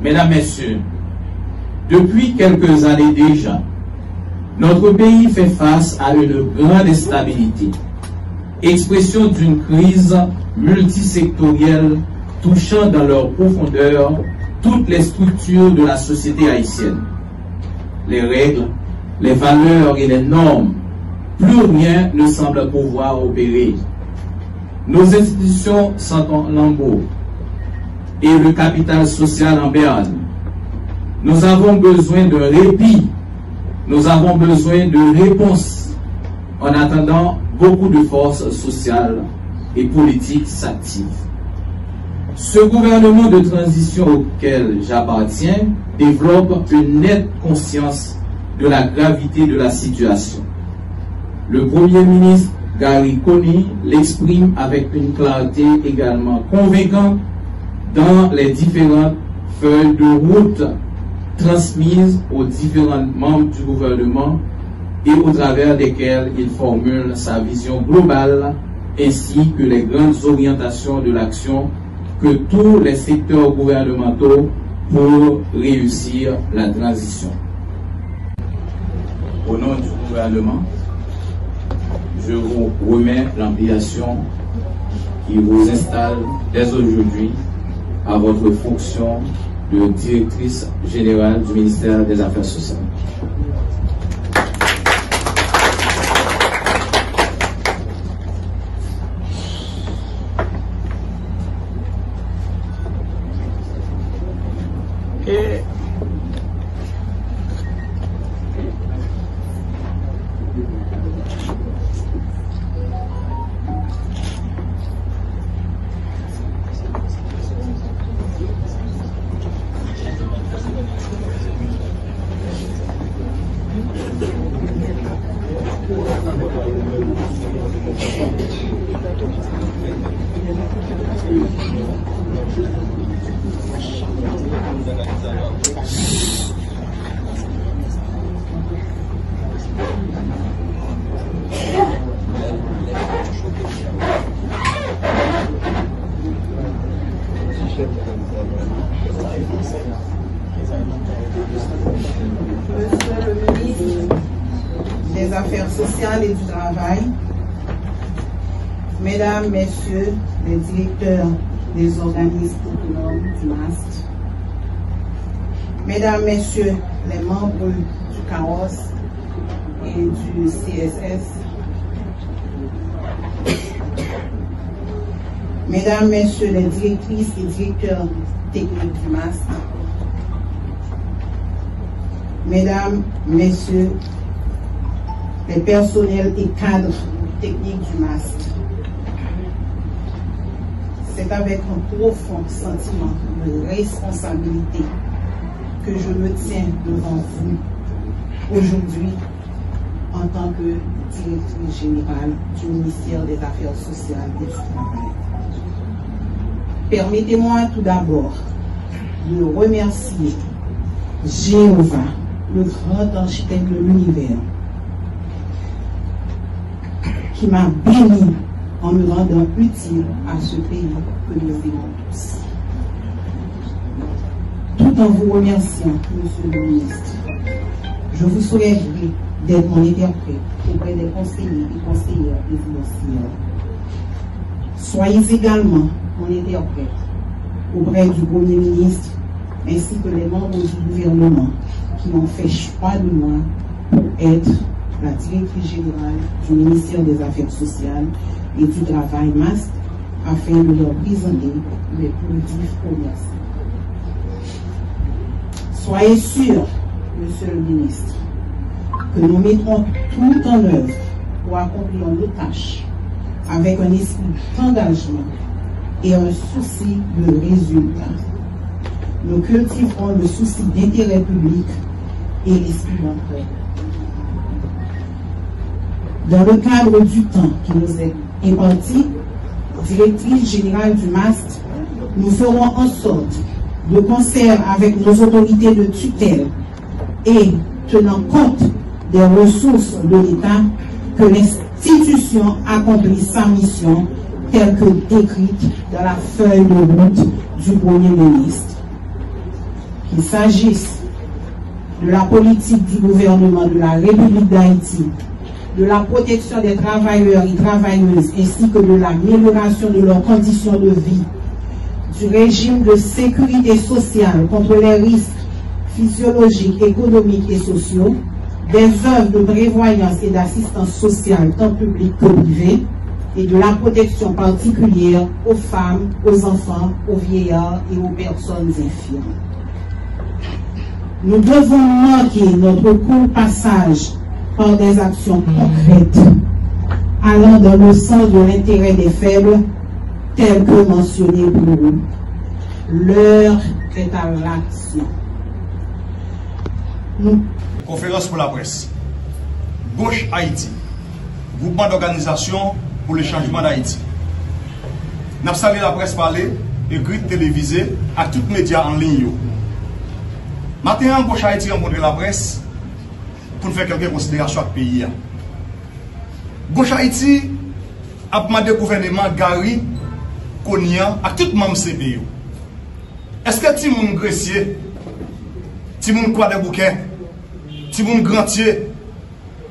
Mesdames, Messieurs, depuis quelques années déjà, notre pays fait face à une grande instabilité, expression d'une crise multisectorielle touchant dans leur profondeur toutes les structures de la société haïtienne. Les règles, les valeurs et les normes, plus rien ne semble pouvoir opérer. Nos institutions sont en lambeaux et le capital social en berne. Nous avons besoin de répit, nous avons besoin de réponses. En attendant, beaucoup de forces sociales et politiques s'activent. Ce gouvernement de transition auquel j'appartiens développe une nette conscience de la gravité de la situation. Le Premier ministre Gary Coney l'exprime avec une clarté également convaincante dans les différentes feuilles de route transmises aux différents membres du gouvernement et au travers desquelles il formule sa vision globale ainsi que les grandes orientations de l'action que tous les secteurs gouvernementaux pour réussir la transition. Au nom du gouvernement, je vous remets l'ampliation qui vous installe dès aujourd'hui à votre fonction de directrice générale du ministère des Affaires sociales. Monsieur le ministre des Affaires sociales et du Travail, Mesdames, Messieurs les directeurs des organismes autonomes du MAST, Mesdames, Messieurs les membres du CAOS et du CSS, Mesdames, Messieurs les directrices et directeurs techniques du MAST, Mesdames, Messieurs les personnels et cadres techniques du MAST, c'est avec un profond sentiment de responsabilité que je me tiens devant vous aujourd'hui en tant que directrice générale du ministère des Affaires sociales et du Travail. Permettez-moi tout d'abord de remercier Jéhovah, le grand architecte de l'univers, qui m'a béni en me rendant utile à ce pays que nous vivons tous. Tout en vous remerciant, Monsieur le ministre, je vous souhaiterais d'être mon interprète auprès des conseillers et conseillères présidentielles. Soyez également mon interprète auprès du Premier ministre ainsi que les membres du gouvernement qui ont fait choix de moi pour être la directrice générale du ministère des Affaires sociales et du Travail MAST afin de leur présenter mes plus vifs remerciements. Soyez sûr, Monsieur le ministre, que nous mettrons tout en œuvre pour accomplir nos tâches avec un esprit d'engagement et un souci de résultat. Nous cultiverons le souci d'intérêt public et l'esprit d'entraide. Dans le cadre du temps qui nous est imparti, directrice générale du MAST, nous ferons en sorte, de concert avec nos autorités de tutelle et tenant compte des ressources de l'État, que l'institution accomplisse sa mission telle que décrite dans la feuille de route du Premier ministre. qu'il s'agisse de la politique du gouvernement de la République d'Haïti, de la protection des travailleurs et travailleuses, ainsi que de l'amélioration de leurs conditions de vie, du régime de sécurité sociale contre les risques physiologiques, économiques et sociaux, des œuvres de prévoyance et d'assistance sociale, tant publique que privée, et de la protection particulière aux femmes, aux enfants, aux vieillards et aux personnes infirmes. Nous devons marquer notre court passage par des actions concrètes allant dans le sens de l'intérêt des faibles, tel que mentionné pour nous. L'heure est à l'action. Conférence pour la presse. Gauche Haïti, groupement d'organisation pour le changement d'Haïti. Nous avons salué la presse parlée, écrite, télévisée, à tous les médias en ligne. Maintenant, Gauche Haïti a rencontré la presse pour faire quelques considérations avec le pays. Gauche Haïti a demandé au gouvernement Gary, Konia, à tout le monde CPO. Est-ce que tout le monde Gressier, tout le monde Croix de Bouquet, tout le monde Grantier,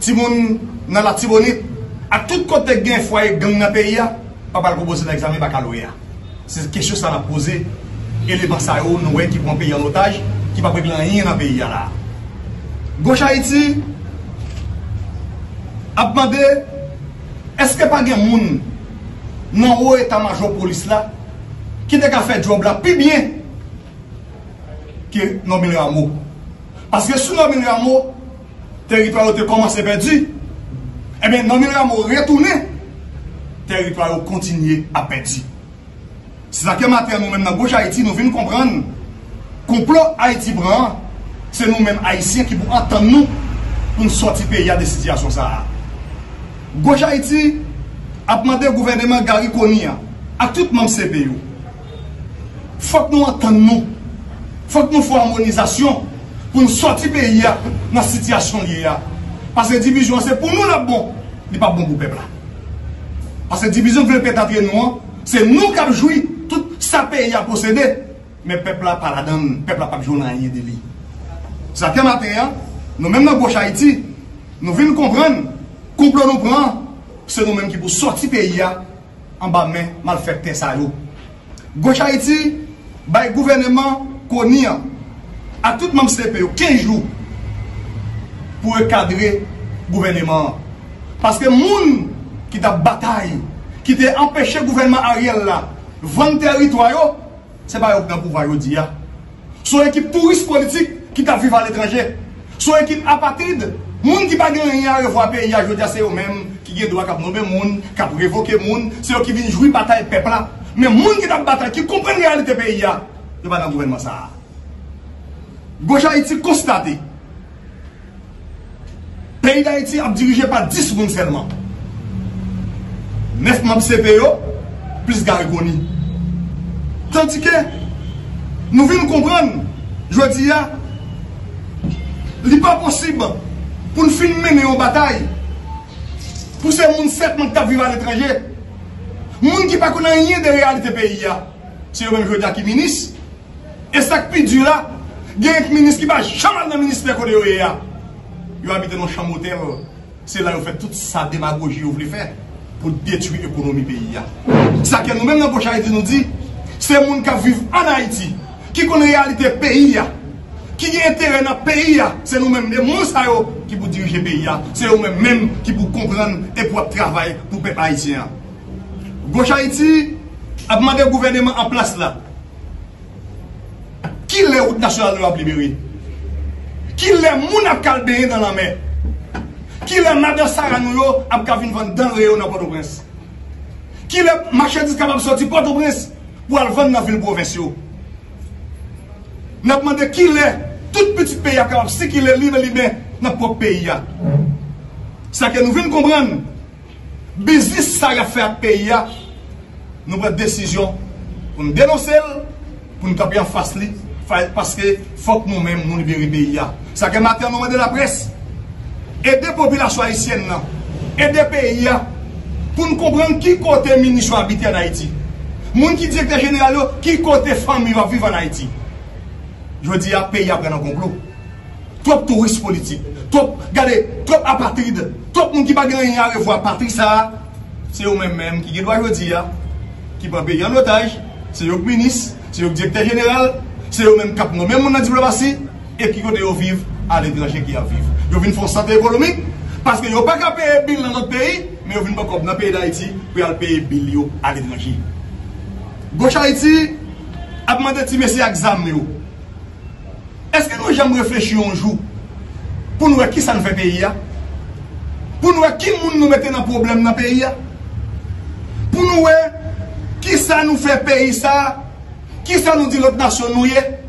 tout le monde dans la Tibonite, à tout côté de foyer gang dans le pays, pas va proposer l'examen baccalauréat. C'est une question que ça a posé. Et les Bassao, nous qui prend le pays en otage, qui ne va pas rien dans le pays là. Gauche Haïti a demandé est-ce que pas de monde dans le état-major police là qui a fait le job là plus bien que Norbin Rameau. Parce que sous Norbin Rameau, le territoire a commencé à perdu. Eh bien, Norbin Rameau retourné, le territoire a continué à perdre. C'est ça que maintenant, nous-mêmes dans Gauche Haïti, nous venons comprendre complot Haïti Bran, c'est nous-mêmes Haïtiens qui vont entendre nous pour nous sortir du pays de situation. Gauche Haïti a demandé au gouvernement Gary Konia, à tout le monde CPO, il faut que nous entendions nous. Il faut que nous fassions harmonisation pour nous sortir du pays dans la situation liée. Parce que la division, c'est pour nous là bon, ce n'est pas bon pour le peuple. Parce que la division veut peut-être nous, c'est nous qui avons joué tout ça pays à posséder, mais le peuple n'a pas la donne, le peuple n'a pas joué dans rien de lui. C'est ça que maintenant, nous-mêmes dans Gauche Haïti, nous venons comprendre, complot nous prend, c'est nous-mêmes qui pour sortir du pays en bas main mal fait ça. Gauche Haïti, le gouvernement Konia, à tout le monde CPO, 15 jours pour recadrer le gouvernement. Parce que les gens qui ont bataille, qui ont empêché le gouvernement Ariel là, vendre territoire, c'est pas eux qui ont le pouvoir dire. Soit équipe touriste politique qui t'a vécu à l'étranger, soit équipe apatride, les gens qui n'ont pas rien à revoir le pays, je veux dire, c'est eux-mêmes qui ont droit à nommer les gens, qui ont révoqué les gens, c'est eux qui viennent jouer bataille peuple là. Mais les gens qui ont bataille, qui comprennent la réalité du pays, ils ne sont pas dans le gouvernement. Gauche Haïti constaté. Le pays d'Haïti est dirigé par 10 personnes seulement. 9 membres CPO, plus Gary Konia. Tandis que nous venons comprendre, je dis, il n'est pas possible pour nous finir mener en bataille. Pour ces gens 7 qui vivent à l'étranger, les gens qui ne connaissent rien de la réalité du pays, c'est eux-mêmes qui sont ministres. Et ça qui est dur là, il y a un ministre qui va jamais dans le ministère de l'État. Ils habitent dans un chambre hôtel. C'est là où vous faites toute sa démagogie que vous voulez faire pour détruire l'économie du pays. C'est ça que nous-mêmes dans Gauche Haïti nous dit, c'est les gens qui vivent en Haïti, qui connaissent la réalité du pays, qui ont intérêt dans le pays. C'est nous-mêmes, les gens qui pour diriger le pays. C'est eux-mêmes qui pour comprendre et pour travailler pour le peuple haïtien. Gauche Haïti a demandé au gouvernement en place là. Qui les routes nationales de la libérée? Qui les gens à calbérer dans la mer? Qui les madame Saranouyo à venir vendre dans le Réo dans Port-au-Prince? Qui les marchandises capables de sortir Port-au-Prince pour aller vendre dans la ville provinciale? Nous avons demandé qui les tout petit pays capable si qui les libre dans notre pays. C'est ça que nous venons comprendre. Business ça a fait à pays. Nous prenons décision pour nous dénoncer, pour nous taper en face. Parce que faut que nous-mêmes nous libérions le pays. C'est ça que maintenant nous demandons de la presse. Aider la population haïtienne, aider le pays pour nous comprendre qui côté ministre habite en Haïti. Les gens qui directeur général, qui côté famille va vivre en Haïti. Je dis à pays après un complot. Trop touristes politiques, trop apatrides, trop monde qui pas gagné à revoir patrie ça, c'est eux-mêmes qui doivent dire qui prend pays en otage, c'est eux ministre, c'est eux directeur général, c'est eux-mêmes qui ont même dans diplomatie et qui vont vivre à l'étranger qui a vivre. Ils viennent faire santé économique parce qu'ils n'ont pas qu'à payer bill dans notre pays, mais ils viennent pas comme dans le pays d'Haïti pour payer bill à l'étranger. Gauche Haïti a demandé si monsieur examen. Est-ce que nous jamais réfléchir un jour pour nous voir qui ça nous fait pays? Pour nous voir qui nous mette dans problème dans le pays? Pour nous voir qui ça nous fait pays ça? Qui ça nous dit l'autre nation nous est?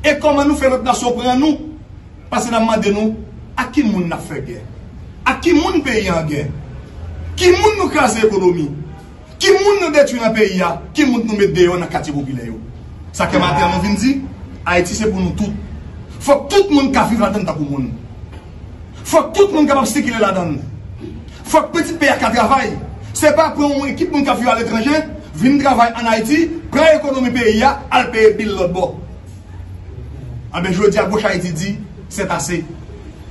Et comment nous fait l'autre nation prendre nous? Parce que nous demandons nous à qui nous a fait guerre? À qui nous pays en guerre? Qui nous crase l'économie? Qui nous détruit dans le pays? Qui nous met dehors dans le quartier populaire? Ça que matin nous vient dire, Haïti c'est pour nous tous. Faut que tout le monde qui vit là-dedans pour nous. Faut que tout le monde capable de circuler là-dedans. Faut que petit pays qui travaille. Ce n'est pas pour une équipe qui vit à l'étranger, vient travailler en Haïti, prend l'économie pays, à payer bill l'autre bord. Ah ben je dis à gauche Haïti dit, c'est assez.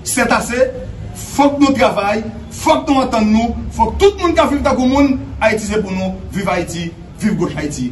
C'est assez. Faut que nous travaillions, faut que nous entendions nous, faut que tout le monde qui vit dans le monde, Haïti c'est pour nous, vive Haïti, vive gauche Haïti.